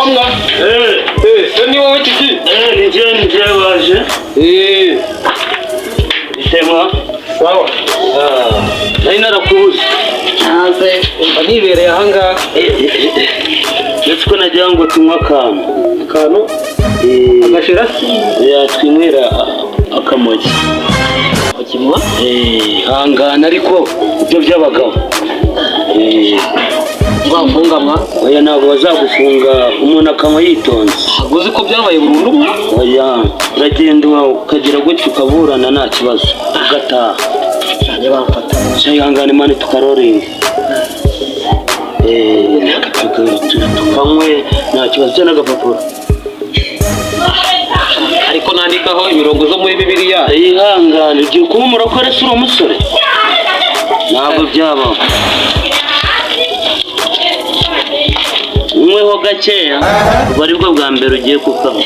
Wamwa? Ni wowe kiki? Ni waje. Ishema. Sawa. Nari narakubuze. Naze nibereye ahanga. Ndetse ko nagira ngo tunywe akantu. Agashira? Twinywera akamogi. Akimwa? Hangana ariko ibyo by'abagabo. Bafunga mwa? Oya ntabwo bazagufunga umuntu akanywa yitonze. Haguze ko byabaye burundu mwa? Oya uragenda ukagira gutyo ukaburana nta kibazo ugataha. Cyane bamfata. Cyangwa Imana tukaroringa. Tukanywe nta kibazo n'agapapuro. Ariko nandikaho imirongo zo muri Bibiliya. Ihangane ugiye kuba umurokore si umusore. Ntabwo byabaho. Umweho gakeya bari bwo bwa mbere ugiye kukaba.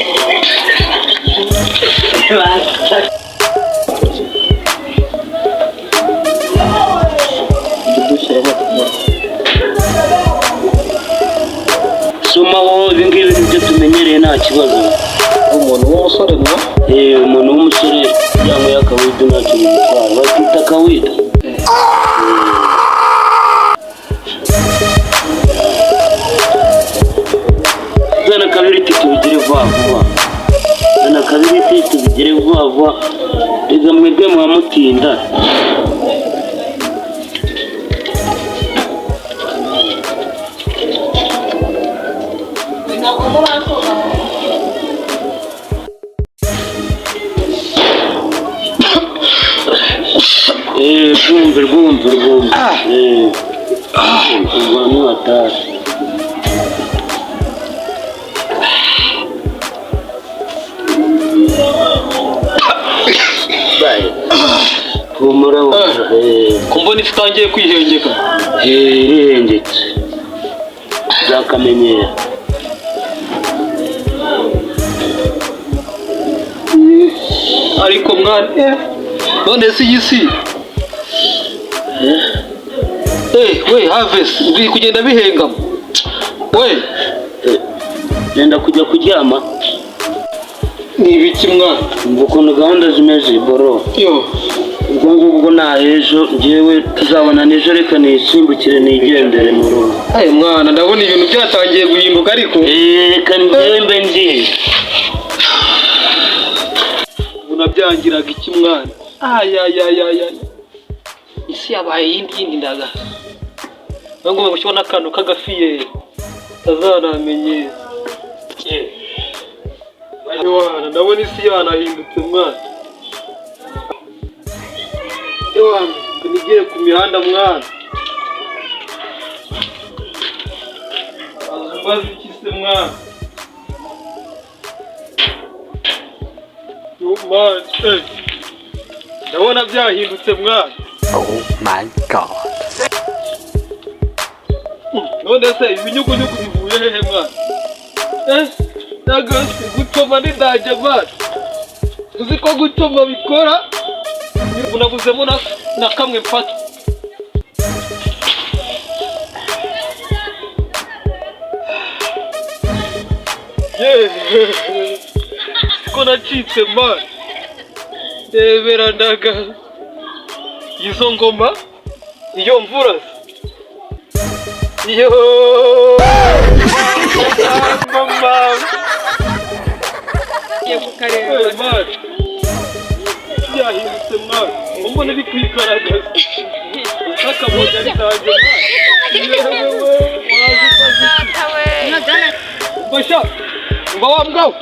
Somaho ibingibi nibyo tumenyereye nta kibazo. Umuntu w'umusore mwa? Umuntu w'umusore yanyweye akawido ntacyo bimutwara. Bakita akawido. Zana kabiri tubigire vuba vuba. Zana kabiri tubigire vuba vuba. Rega mwebwe muhamutinda. Rwumve. Abantu batashye. Humura kumbona itangiye kwihengeka. Irihengetse. Zakamenyera. Ariko mwana none si yisi. We harvest uri kugenda bihengamo. We Nenda kujya kuryama. Ni ibiki mwana? Ukuntu gahunda zimeze boro. Yo. Ubwo na ejo ngewe tuzabona nejo reka nisimbukire nigendere mu rugo. Mwana ndabona ibintu byatangiye guhinduka ariko. Reka ndembe ngiye. Unabyangiraga iki mwana? Isi yabaye yindi ndaga. Ngomba gushyona akantu kagafiye. Tazanamenye. Mwana ndabona isi yanahindutse mwana. Nigiye ku mihanda mwana. Azumbaza ikise mwana. Man, ndabona byahindutse mwana. Oh my god. None se ibinyugunyugu bivuye hehe mwana? Nagasi gutoma nidajya mwana. Uzi ko gutoma bikora? Unabuzemo na kamwe mfata. Siko nacitse mwana. Rebera ndaga. Izo ngoma iyo mvura. Yo. Mama. Yebukareba mwana. Yahindutse mwana. Umbone bikwikaraga. Akaboga ritangiye mwana. Basha. Mbawa mgao.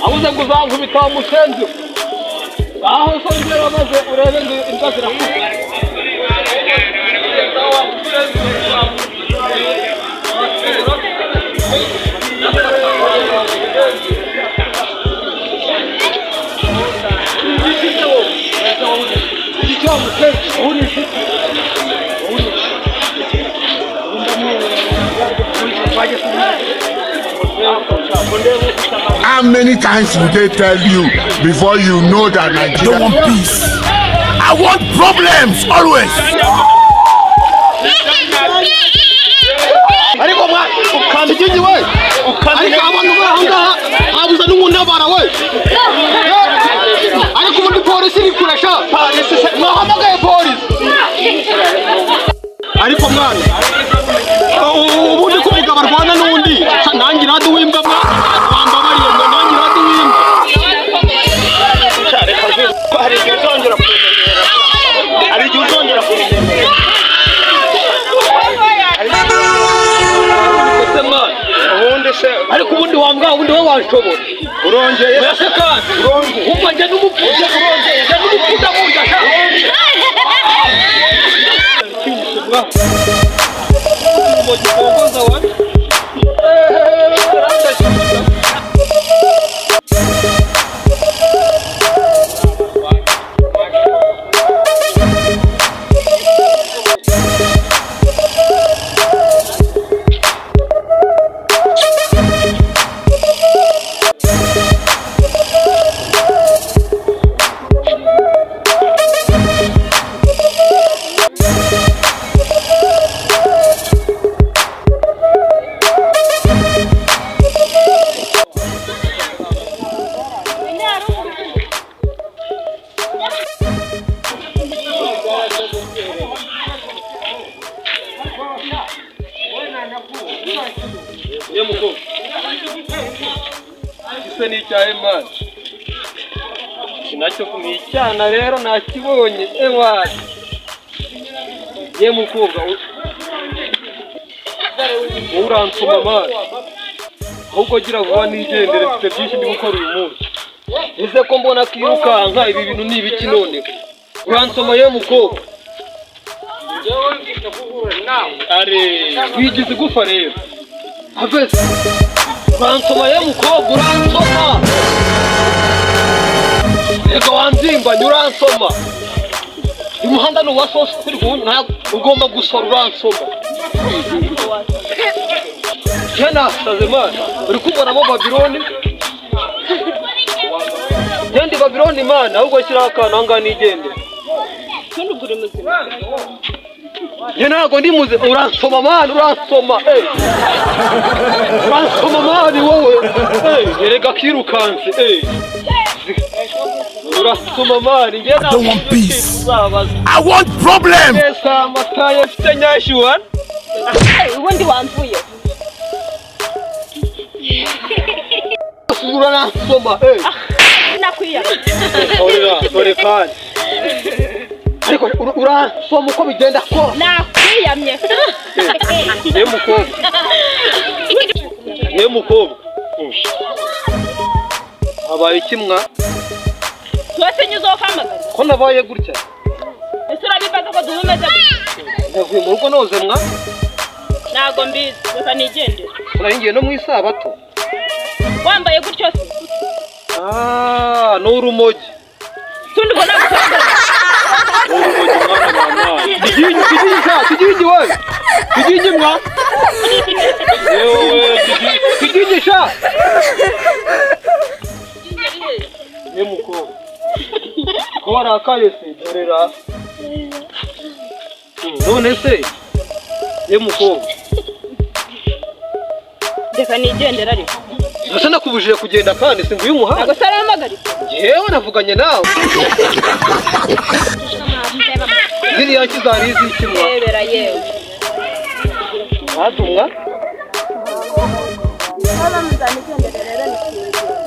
Abuze kuzankubita umusenzi. Aho songera amaze urebe ngo inzazira ku. How many times will they tell you before you know that Nigeria don't want peace? I want problems always. Ariko mwa ukambye we ariko mwana ubundi ko umugabo arwana n'undi nanjye Iradu w'imbwa wambabariye ngo nanjye Iradu w'imbwa hari igihe uzongera kumenyera ubundi se ariko ubundi wambwa ubundi we washobora urongeye ese kandi umva njye n'umupfuye urongeye njye n'umupfuda burya nacyo kumwicyana rero nakibonye ewa ye mukobwa uransoma amazi ahubwo gira vuba nigendere mfite byinshi ndi gukora uyu munsi ese ko mbona kirukanka ibi bintu ni ibiki none uransoma ye mukobwa are wigize gufa rero avese uransoma ye mukobwa uransoma ego wanzimbanye uransoma umuhanda ni uwasohose kuri ugomba gusora uransoma nasaze mana uri kubonamo Babiloni genda Babiloni mana ahubwo shyiraho akantu ahangaha nigende ntabwo ndi muze uransoma mana uransoma uransoma mani wowe erega kirukanse urasoma mani I don't want peace. I want problems. esa mataye mfite nyashyuwan ubundi wamvuye uransoma sinakwiya dore kandi ariko uransoma uko bigenda ko nakwiyamye ye mukobwa habaye ikimwa twese nyuzokamagara ko nabaye gutya ese urabibaza ko duhumeze navuye mu rugo noze mwa ntago mbizi reka nigendere urahingiye no mu isabato wambaye gutyo se ni urumogi tundi ubona gukorwa kijiji wewe kijiji mwa yewe kijiji sha ye mukobwa ko warakaye se dorera none se ye mukobwa reka nigendere ariko ese nakubujije kugenda kandi si nguyu umuhanda ntago saramagaritse yewe navuganye nawe ziriya kizari izikimwa rebera yewe hatumwa haba muzanigendere rero nikingiye